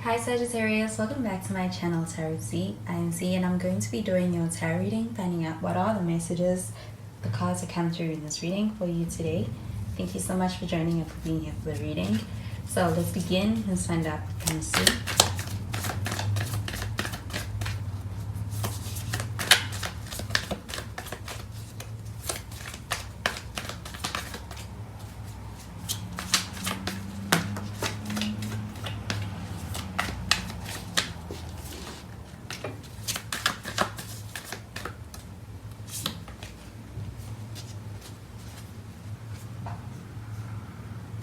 Hi Sagittarius, welcome back to my channel Tarot Z. I am Z and I'm going to be doing your tarot reading, finding out what are the messages the cards that come through in this reading for you today. Thank you so much for joining and for being here for the reading. So let's begin. Let's find out what comes through.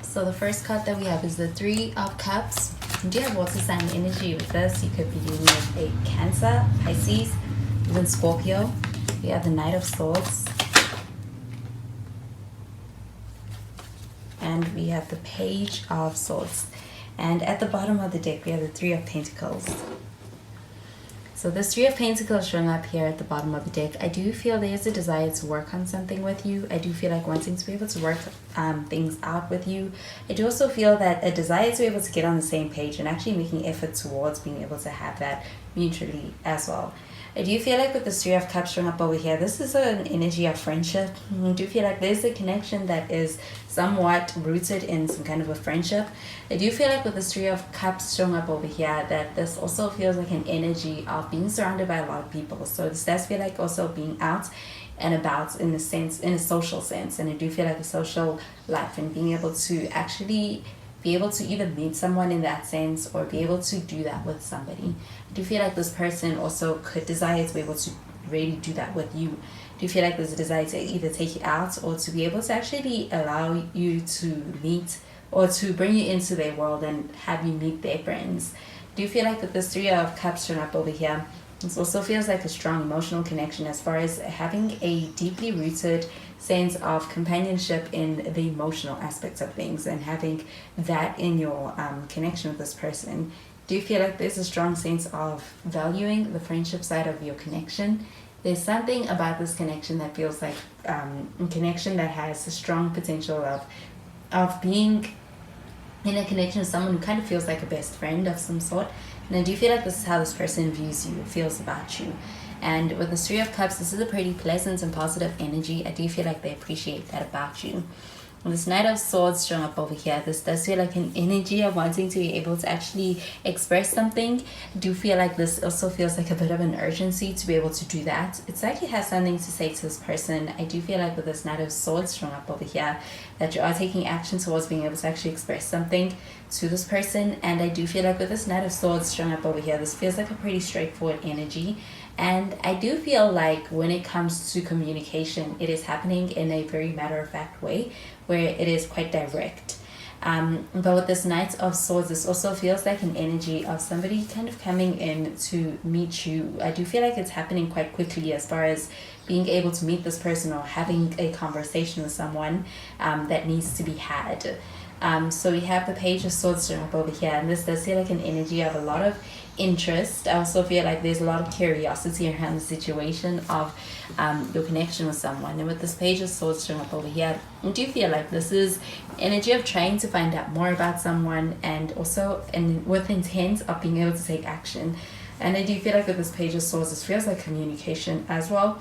So the first card that we have is the Three of Cups. You do have water sign energy with this. You could be dealing with a Cancer, Pisces, even Scorpio. We have the Knight of Swords. And we have the Page of Swords. And at the bottom of the deck, we have the Three of Pentacles. So this Three of Pentacles showing up here at the bottom of the deck. I do feel there's a desire to work on something with you. I do feel like wanting to be able to work things out with you. I do also feel that a desire to be able to get on the same page and actually making effort towards being able to have that mutually as well. I do feel like with the Three of Cups showing up over here, this is an energy of friendship. I do feel like there's a connection that is somewhat rooted in some kind of a friendship. I do feel like with the Three of Cups showing up over here, that this also feels like an energy of being surrounded by a lot of people. So this does feel like also being out and about in a sense, in a social sense. And I do feel like a social life and being able to actually be able to either meet someone in that sense or be able to do that with somebody. I do feel like this person also could desire to be able to really do that with you. I do feel like there's a desire to either take you out or to be able to actually allow you to meet or to bring you into their world and have you meet their friends. I do feel like with this Three of Cups showing up over here, this also feels like a strong emotional connection as far as having a deeply rooted sense of companionship in the emotional aspects of things and having that in your connection with this person. Do you feel like there's a strong sense of valuing the friendship side of your connection? There's something about this connection that feels like a connection that has a strong potential of being in a connection with someone who kind of feels like a best friend of some sort. And I do feel like this is how this person views you, feels about you. And with the Three of Cups, this is a pretty pleasant and positive energy. I do feel like they appreciate that about you. With this Knight of Swords showing up over here, this does feel like an energy of wanting to be able to actually express something. I do feel like this also feels like a bit of an urgency to be able to do that. It's like you have something to say to this person. I do feel like with this Knight of Swords showing up over here, that you are taking action towards being able to actually express something to this person. And I do feel like with this Knight of Swords showing up over here, this feels like a pretty straightforward energy. And I do feel like when it comes to communication, it is happening in a very matter-of-fact way where it is quite direct. But with this Knight of Swords, this also feels like an energy of somebody kind of coming in to meet you. I do feel like it's happening quite quickly as far as being able to meet this person or having a conversation with someone that needs to be had. So we have the Page of Swords showing up over here, and this does feel like an energy of a lot of interest. I also feel like there's a lot of curiosity around the situation of your connection with someone. And with this Page of Swords showing up over here, I do feel like this is energy of trying to find out more about someone and also with intent of being able to take action. And I do feel like with this Page of Swords, this feels like communication as well.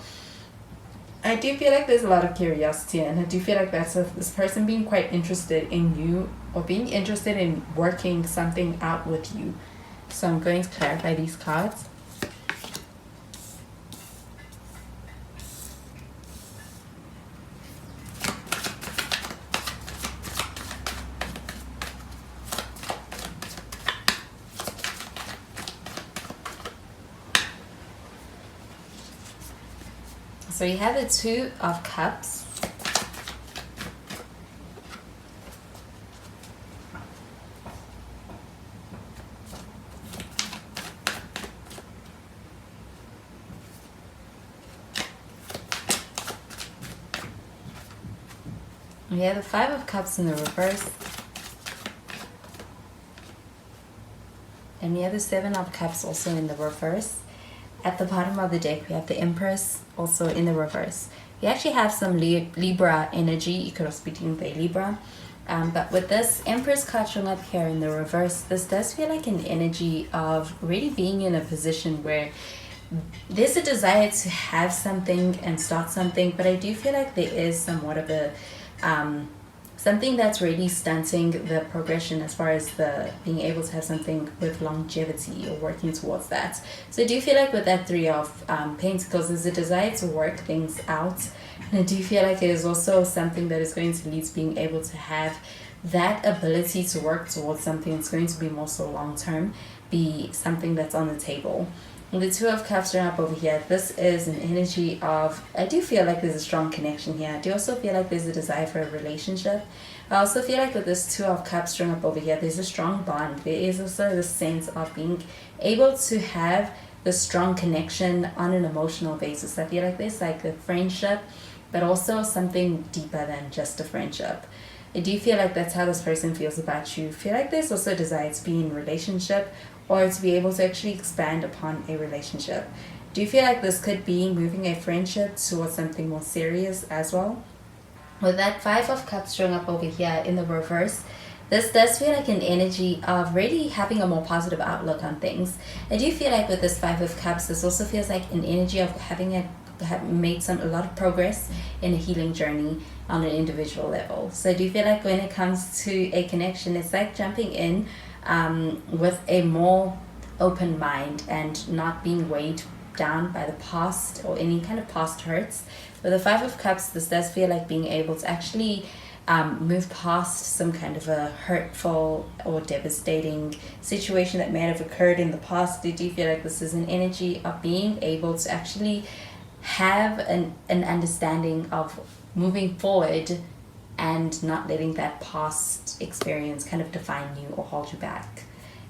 I do feel like there's a lot of curiosity, and I do feel like that's this person being quite interested in you or being interested in working something out with you. So I'm going to clarify these cards. So you have the Two of Cups. We have the Five of Cups in the reverse. And we have the Seven of Cups also in the reverse. At the bottom of the deck, we have the Empress also in the reverse. We actually have some Libra energy. You could also be dealing with a Libra. But with this Empress card showing up here in the reverse, this does feel like an energy of really being in a position where there's a desire to have something and start something, but I do feel like there is somewhat of a something that's really stunting the progression as far as the being able to have something with longevity or working towards that. So I do feel like with that Three of Pentacles, there's a desire to work things out, and I do feel like it is also something that is going to lead to being able to have that ability to work towards something that's going to be more so long term, be something that's on the table. And the Two of Cups are up over here. This is an energy of, I do feel like there's a strong connection here. I do also feel like there's a desire for a relationship. I also feel like with this Two of Cups strung up over here, there's a strong bond. There is also the sense of being able to have the strong connection on an emotional basis. I feel like there's like a friendship, but also something deeper than just a friendship. I do feel like that's how this person feels about you. I feel like there's also a desire to be in a relationship or to be able to actually expand upon a relationship. Do you feel like this could be moving a friendship towards something more serious as well? With that Five of Cups showing up over here in the reverse, this does feel like an energy of really having a more positive outlook on things. I do feel like with this Five of Cups, this also feels like an energy of having made a lot of progress in a healing journey on an individual level. So I do feel like when it comes to a connection, it's like jumping in with a more open mind and not being weighed down by the past or any kind of past hurts. With the Five of Cups, this does feel like being able to actually move past some kind of a hurtful or devastating situation that may have occurred in the past. I do feel like this is an energy of being able to actually have an understanding of moving forward and not letting that past experience kind of define you or hold you back.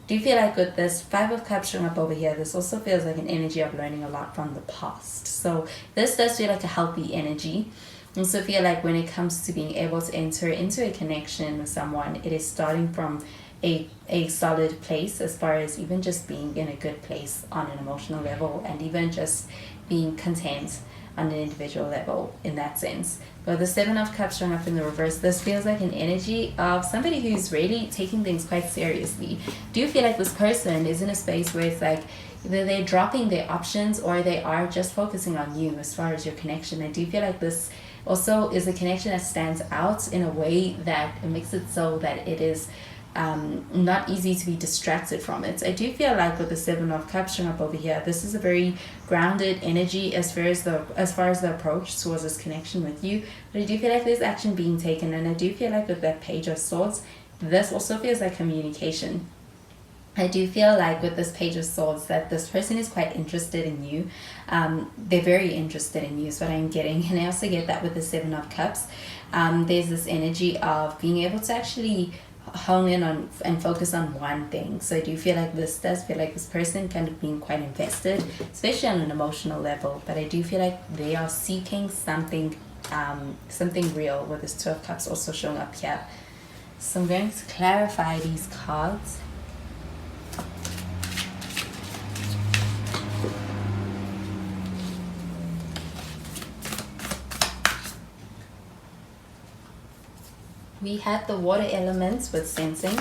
Do you feel like with this Five of Cups showing up over here, this also feels like an energy of learning a lot from the past. So this does feel like a healthy energy. I also feel like when it comes to being able to enter into a connection with someone, it is starting from a solid place as far as even just being in a good place on an emotional level and even just being content on an individual level in that sense. But the Seven of Cups showing up in the reverse, this feels like an energy of somebody who's really taking things quite seriously. Do you feel like this person is in a space where it's like either they're dropping their options or they are just focusing on you as far as your connection? I do feel like this also is a connection that stands out in a way that makes it so that it is not easy to be distracted from it. I do feel like with the Seven of Cups showing up over here, this is a very grounded energy as far as the approach towards this connection with you. But I do feel like there's action being taken, and I do feel like with that Page of Swords, this also feels like communication. I do feel like with this Page of Swords that this person is quite interested in you. They're very interested in you is what I'm getting. And I also get that with the Seven of Cups. There's this energy of being able to actually hone in on and focus on one thing. So I do feel like this does feel like this person kind of being quite invested, especially on an emotional level. But I do feel like they are seeking something real with this Two of Cups also showing up here. So I'm going to clarify these cards. We had the water elements with sensing.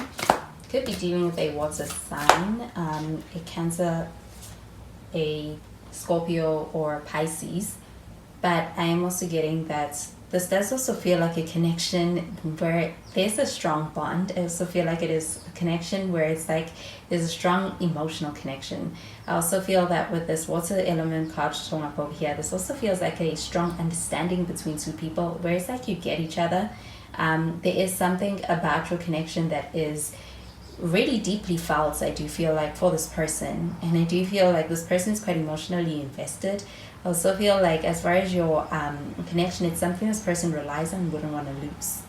Could be dealing with a water sign, a Cancer, a Scorpio, or a Pisces. But I am also getting that this does also feel like a connection where there's a strong bond. I also feel like it is a connection where it's like there's a strong emotional connection. I also feel that with this water element card showing up over here, this also feels like a strong understanding between two people where it's like you get each other. There is something about your connection that is really deeply felt, I do feel like, for this person. And I do feel like this person is quite emotionally invested. I also feel like as far as your connection, it's something this person relies on and wouldn't want to lose.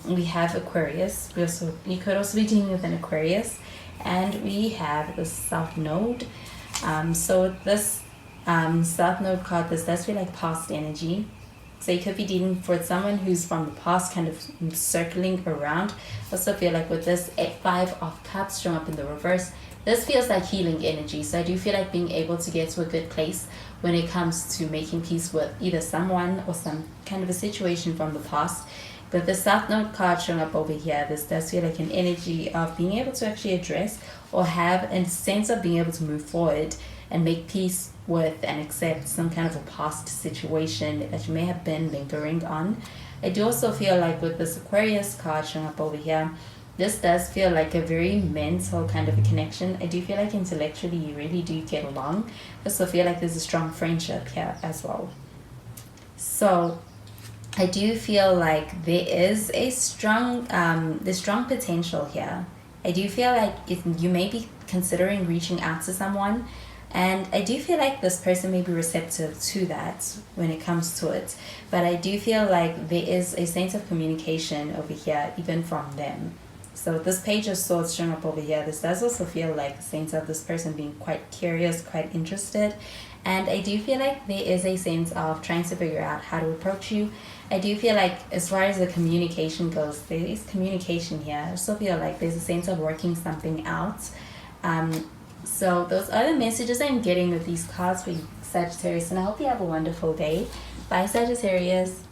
We have Aquarius. You could also be dealing with an Aquarius. And we have the South Node. So this South Node card, this does feel like past energy. So you could be dealing with someone who's from the past, kind of circling around. I also feel like with this Five of Cups showing up in the reverse, this feels like healing energy. So I do feel like being able to get to a good place when it comes to making peace with either someone or some kind of a situation from the past With the South Node card showing up over here, this does feel like an energy of being able to actually address or have a sense of being able to move forward and make peace with and accept some kind of a past situation that you may have been lingering on. I do also feel like with this Aquarius card showing up over here, this does feel like a very mental kind of a connection. I do feel like intellectually you really do get along. I also feel like there's a strong friendship here as well. So I do feel like there is a strong potential here. I do feel like you may be considering reaching out to someone, and I do feel like this person may be receptive to that when it comes to it. But I do feel like there is a sense of communication over here, even from them. So this Page of Swords showing up over here, this does also feel like a sense of this person being quite curious, quite interested. And I do feel like there is a sense of trying to figure out how to approach you. I do feel like as far as the communication goes, there is communication here. I also feel like there's a sense of working something out. So those are the messages I'm getting with these cards for you, Sagittarius. And I hope you have a wonderful day. Bye, Sagittarius.